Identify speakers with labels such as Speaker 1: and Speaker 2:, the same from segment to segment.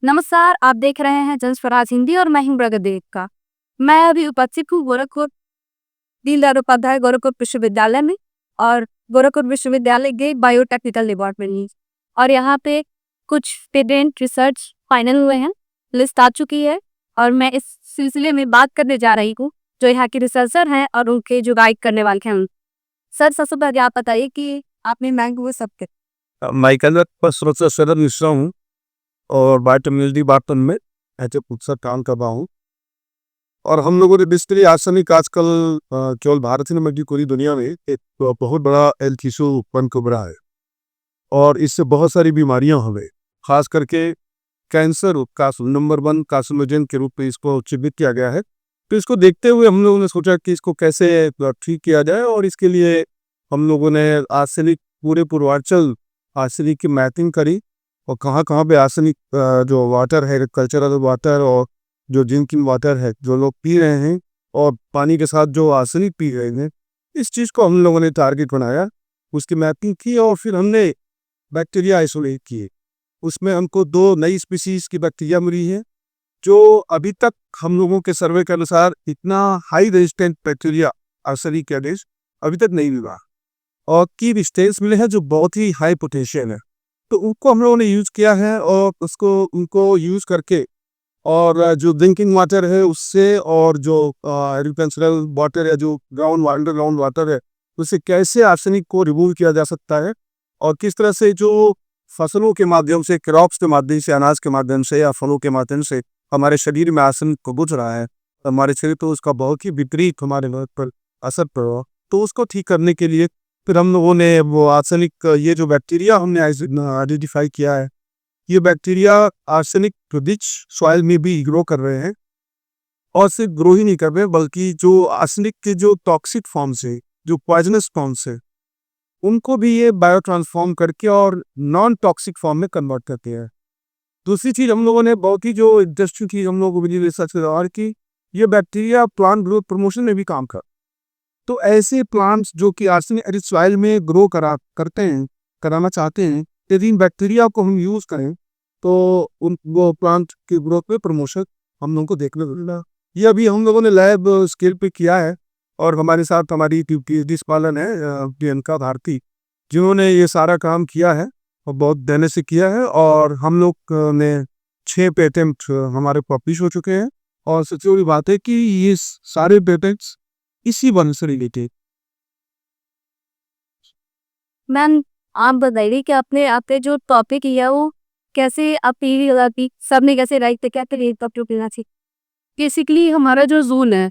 Speaker 1: नमस्कार, आप देख रहे हैं जन स्वराज हिंदी और मैं हूं प्रगति देव का। मैं अभी उपस्थित हूँ गोरखपुर दीनदयाल उपाध्याय गोरखपुर विश्वविद्यालय में और गोरखपुर विश्वविद्यालय के बायोटेक्निकल डिपार्टमेंट में। और यहाँ पे कुछ पेटेंट रिसर्च फाइनल हुए हैं, लिस्ट आ चुकी है और मैं इस सिलसिले में बात करने जा रही हूँ जो यहाँ के रिसर्चर हैं और उनके जो गाइड करने वाले हैं। सर, सबसे पहले आप बताइए कि आपने बैंक हुए सबके
Speaker 2: माइकल शरद मिश्रा हूँ और बायोटेक्नोलॉजी डिपार्टमेंट में ऐसे पुस्तक काम कर रहा हूँ। और हम लोगों ने बेसिकली आर्सेनिक आजकल केवल भारत ही नहीं बल्कि पूरी दुनिया में एक बहुत बड़ा हेल्थ इशू बन के उभरा है और इससे बहुत सारी बीमारियां हमें खास करके कैंसर का नंबर 1 कार्सिनोजन के रूप में इसको चिन्हित किया गया है। तो इसको देखते हुए हम लोगों ने सोचा कि इसको कैसे ठीक किया जाए और इसके लिए हम लोगों ने आर्सेनिक पूरे पूर्वांचल आर्सेनिक की मैपिंग करी और कहाँ पे आर्सेनिक जो वाटर है, कल्चरल वाटर और जो ड्रिंकिंग वाटर है जो लोग पी रहे हैं और पानी के साथ जो आर्सेनिक पी रहे हैं, इस चीज़ को हम लोगों ने टारगेट बनाया, उसकी मैपिंग की और फिर हमने बैक्टीरिया आइसोलेट किए। उसमें हमको 2 नई स्पीसीज की बैक्टीरिया मिली है जो अभी तक हम लोगों के सर्वे के अनुसार इतना हाई रेजिस्टेंट बैक्टीरिया आर्सेनिक के अगेंस्ट अभी तक नहीं मिला और की स्टेज मिले हैं जो बहुत ही हाई पोटेंशियल है। तो उनको हम लोगों ने यूज़ किया है और उनको यूज़ करके और जो ड्रिंकिंग वाटर है उससे और जो एग्रीकल्चरल वाटर है, जो ग्राउंड वाटर है, उससे कैसे आर्सेनिक को रिमूव किया जा सकता है और किस तरह से जो फसलों के माध्यम से, क्रॉप्स के माध्यम से, अनाज के माध्यम से या फलों के माध्यम से हमारे शरीर में आर्सेनिक को घुस रहा है, हमारे शरीर तो उसका बहुत ही विपरीत हमारे हेल्थ पर असर पड़ रहा। तो उसको ठीक करने के लिए फिर हम लोगों ने वो आर्सेनिक ये जो बैक्टीरिया हमने आइडेंटिफाई किया है, ये बैक्टीरिया आर्सेनिक रिच सॉइल में भी ग्रो कर रहे हैं और सिर्फ ग्रो ही नहीं कर रहे बल्कि जो आर्सेनिक के जो टॉक्सिक फॉर्म्स है, जो पॉइजनस फॉर्म्स है, उनको भी ये बायो ट्रांसफॉर्म करके और नॉन टॉक्सिक फॉर्म में कन्वर्ट करते हैं। दूसरी चीज हम लोगों ने बहुत ही जो इंटरेस्टिंग चीज हम लोगों को मिली रिसर्च के दौरान की ये बैक्टीरिया प्लांट ग्रोथ प्रमोशन में भी काम कर। तो ऐसे प्लांट्स जो कि आर्सेनिक रिच सॉइल में ग्रो कराना चाहते हैं, यदि इन बैक्टीरिया को हम यूज करें तो वो प्लांट की ग्रोथ में प्रमोशन हम लोगों को देखने को मिला। ये अभी हम लोगों ने लैब स्केल पे किया है और हमारे साथ हमारी पीएचडी स्कॉलर है प्रियंका भारती, जिन्होंने ये सारा काम किया है और बहुत देने से किया है और हम लोग ने 6 पेटेंट हमारे पब्लिश हो चुके हैं और सबसे बड़ी बात है कि ये सारे पेटेंट्स इसी वन से रिलेटेड।
Speaker 1: मैम, आप बताइए कि आपने जो टॉपिक किया वो कैसे आप सबने कैसे राइट क्या करिए टॉपिक लेना चाहिए। बेसिकली हमारा जो जोन है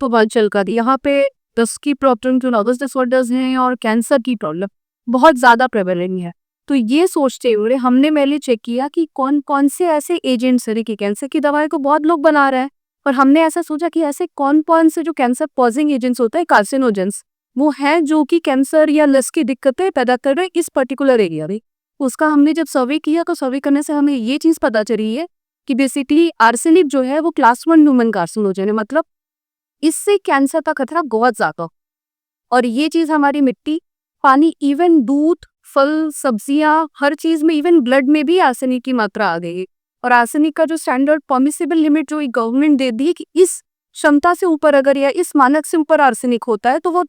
Speaker 1: पूर्वांचल का, यहाँ पे दस्त की प्रॉब्लम, जो नर्वस डिसऑर्डर्स हैं और कैंसर की प्रॉब्लम बहुत ज़्यादा प्रेवलेंट है। तो ये सोचते हुए हमने पहले चेक किया कि कौन कौन से ऐसे एजेंट्स हैं कि कैंसर की दवाई को बहुत लोग बना रहे हैं, और हमने ऐसा सोचा कि ऐसे कौन कौन से जो कैंसर पॉजिंग एजेंट्स होते हैं, कार्सिनोजेंस, वो हैं जो कि कैंसर या लस की दिक्कतें पैदा कर रहे हैं इस पर्टिकुलर एरिया में। उसका हमने जब सर्वे किया तो सर्वे करने से हमें ये चीज़ पता चली है कि बेसिकली आर्सेनिक जो है वो क्लास 1 ह्यूमन कार्सिनोजन है, मतलब इससे कैंसर का खतरा बहुत ज़्यादा। और ये चीज़ हमारी मिट्टी, पानी, इवन दूध, फल, सब्जियां, हर चीज़ में, इवन ब्लड में भी आर्सेनिक की मात्रा आ गई है। और आर्सेनिक का जो स्टैंडर्ड परमिसिबल लिमिट जो गवर्नमेंट दे दी है कि इस क्षमता से ऊपर अगर या इस मानक से ऊपर आर्सेनिक होता है तो वो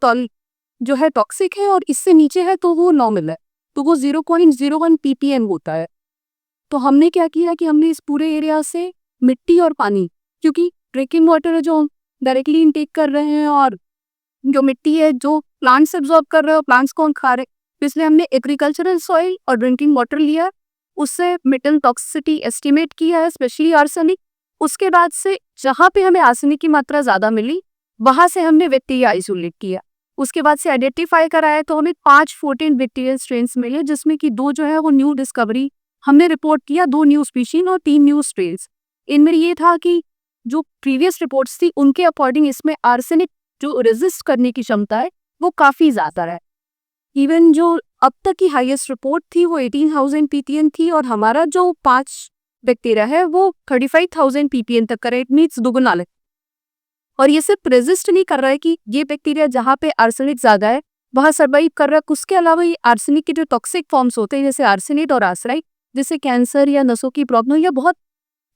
Speaker 1: जो है टॉक्सिक है, और इससे नीचे है तो वो नॉर्मल है, तो वो 0.01 ppm होता है। तो हमने क्या किया कि हमने इस पूरे एरिया से मिट्टी और पानी, क्योंकि ड्रिंकिंग वाटर है जो हम डायरेक्टली इनटेक कर रहे हैं और जो मिट्टी है जो प्लांट्स एब्जॉर्ब कर रहे हैं और प्लांट्स को हम खा रहे हैं, तो इसलिए हमने एग्रीकल्चरल सॉइल और ड्रिंकिंग वाटर लिया, उससे मेटल टॉक्सिसिटी एस्टिमेट किया है, स्पेशली आर्सेनिक। उसके बाद से जहाँ पे हमें आर्सेनिक की मात्रा ज़्यादा मिली वहाँ से हमने बैक्टीरिया आइसोलेट किया। उसके बाद से आइडेंटिफाई कराया तो हमें 14 बैक्टीरियल स्ट्रेन्स मिले, जिसमें कि 2 जो है वो न्यू डिस्कवरी हमने रिपोर्ट किया, 2 न्यू स्पीशीज और 3 न्यू स्ट्रेन्स। इनमें ये था कि जो प्रीवियस रिपोर्ट्स थी उनके अकॉर्डिंग इसमें आर्सेनिक जो रेजिस्ट करने की क्षमता है वो काफ़ी ज़्यादा है। इवन जो अब तक की हाईएस्ट रिपोर्ट थी वो 18,000 ppm थी और हमारा जो 5 बैक्टीरिया है वो 35,000 ppm तक का, इट मीन्स दुगुना है। और ये सिर्फ रेजिस्ट नहीं कर रहा है कि ये बैक्टीरिया जहाँ पे आर्सेनिक ज़्यादा है वहाँ सर्वाइव कर रहा है, उसके अलावा ये आर्सेनिक के जो टॉक्सिक फॉर्म्स होते हैं जैसे आर्सेनेट और आर्सेनाइड, जिससे कैंसर या नसों की प्रॉब्लम या बहुत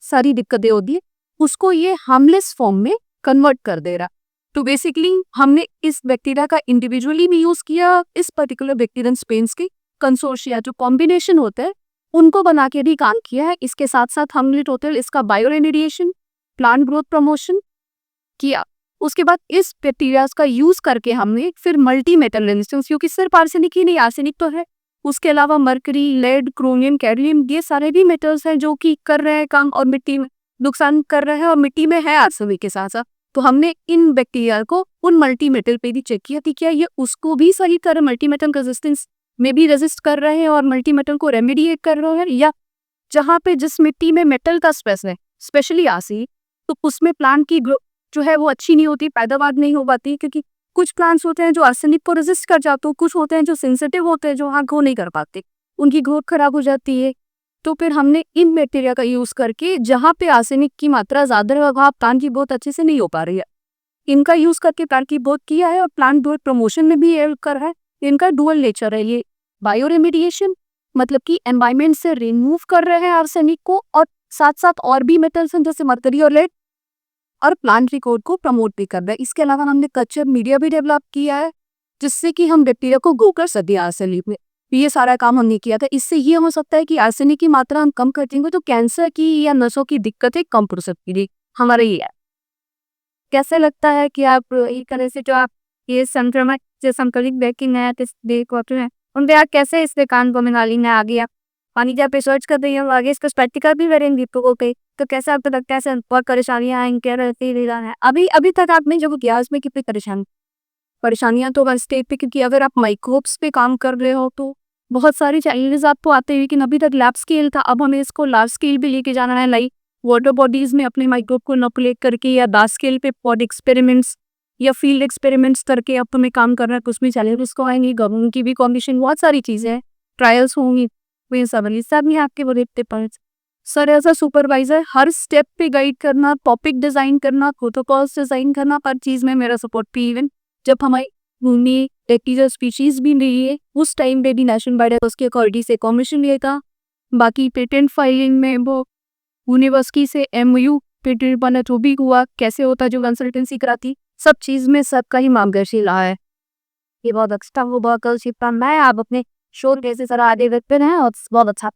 Speaker 1: सारी दिक्कतें होती है उसको ये हार्मलेस फॉर्म में कन्वर्ट कर दे रहा। तो बेसिकली हमने इस बैक्टीरिया का इंडिविजुअली भी यूज किया, इस पर्टिकुलर बैक्टीरियन स्पेन्स के कंसोर्शिया जो कॉम्बिनेशन होते हैं उनको बना के भी काम किया है। इसके साथ साथ हमने टोटल इसका bio remediation, plant growth promotion किया। उसके बाद इस बैक्टीरियाज का यूज करके हमने फिर मल्टी मेटल रेजिस्टेंस, क्योंकि सिर्फ आर्सेनिक ही नहीं, आर्सेनिक तो है, उसके अलावा मरकरी, लेड, क्रोमियम, कैडमियम, ये सारे भी मेटल्स हैं जो कि कर रहे हैं काम और मिट्टी में नुकसान कर रहे हैं और मिट्टी में है आर्सेनिक के साथ साथ। तो हमने इन बैक्टीरिया को उन मल्टी मेटल पे भी चेक किया कि क्या ये उसको भी सही तरह मल्टी मेटल रेजिस्टेंस में भी रेजिस्ट कर रहे हैं और मल्टी मेटल को रेमेडिएट कर रहे हैं, या जहाँ पे जिस मिट्टी में मेटल का स्ट्रेस है स्पेशली आर्सेनिक, तो उसमें प्लांट की ग्रोथ जो है वो अच्छी नहीं होती, पैदावार नहीं हो पाती, क्योंकि कुछ प्लांट्स होते हैं जो आर्सेनिक को रेजिस्ट कर जाते हैं, कुछ होते हैं जो सेंसिटिव होते हैं जो वहाँ ग्रो नहीं कर पाते, उनकी ग्रोथ खराब हो जाती है। तो फिर हमने इन बैक्टीरिया का यूज करके जहाँ पे आर्सेनिक की मात्रा ज्यादा है वहाँ प्लांट की ग्रोथ अच्छे से नहीं हो पा रही है, इनका यूज करके प्लांट की ग्रोथ किया है और प्लांट ग्रोथ प्रमोशन में भी हेल्प कर रहा है। इनका डुअल नेचर है, ये बायो रेमेडिएशन मतलब कि एनवायरमेंट से रिमूव कर रहे हैं आर्सेनिक को, और साथ साथ और भी मेटल्स हैं जैसे मरकरी और लेड, और प्लांट रिकॉर्ड को प्रमोट भी कर रहा है। इसके अलावा हमने कल्चर मीडिया भी डेवलप किया है जिससे कि हम बैक्टीरिया को ग्रो कर सके आर्सेनिक में। ये सारा काम हमने किया था। इससे ये हो सकता है कि आर्सेनिक की मात्रा हम कम कर देंगे तो कैंसर की या नसों की दिक्कतें कम हो सकती है। हमारा ये है। कैसे लगता है कि आप एक तरह से जो आप ये संक्रमण जो संकलित बैकिंग है है उन पे आप कैसे इससे कान को मिला में आगे आप पानी जब रिसर्च कर रही हो आगे इसका प्रैक्टिकल भी करेंगे लोगों पे, तो कैसे आपको लगता है बहुत परेशानियां आएंगी क्या रहती है अभी तक आपने जब गैस में कितनी परेशानियां तो वन स्टेज पे, क्योंकि अगर आप माइक्रोब्स पे काम कर रहे हो तो बहुत सारी चैलेंजेस आपको आते हैं, लेकिन अभी तक लैब स्केल था, अब हमें इसको लार्ज स्केल भी लेके जाना है, लाइक वाटर बॉडीज में अपने माइक्रोब को इनोकुलेट करके या लार्ज स्केल पे पॉड एक्सपेरिमेंट्स या फील्ड एक्सपेरिमेंट्स करके अब हमें काम करना है। कुछ भी चैलेंजेस को आएंगे, गवर्नमेंट की भी कॉम्पिटिशन, बहुत सारी चीजें हैं, ट्रायल्स होंगी, ये सब नहीं आपके वो देखते पर सर एज अ सुपरवाइजर हर स्टेप पे गाइड करना, टॉपिक डिजाइन करना, प्रोटोकॉल्स डिजाइन करना, पर चीज में मेरा सपोर्ट भी। इवन जब हमारी भूमि बैक्टीरियल स्पीशीज भी रही है उस टाइम पे भी नेशनल बायोटेक्नोलॉजी की अथॉरिटी से कमीशन लिया था। बाकी पेटेंट फाइलिंग में वो यूनिवर्सिटी से MOU पेटेंट बना जो भी हुआ, कैसे होता जो कंसल्टेंसी कराती, सब चीज में सबका ही मार्गदर्शन रहा है। ये बहुत अच्छा वो बहुत कल शिफ्ट मैं आप अपने शोर कैसे सर आगे रखते हैं और बहुत अच्छा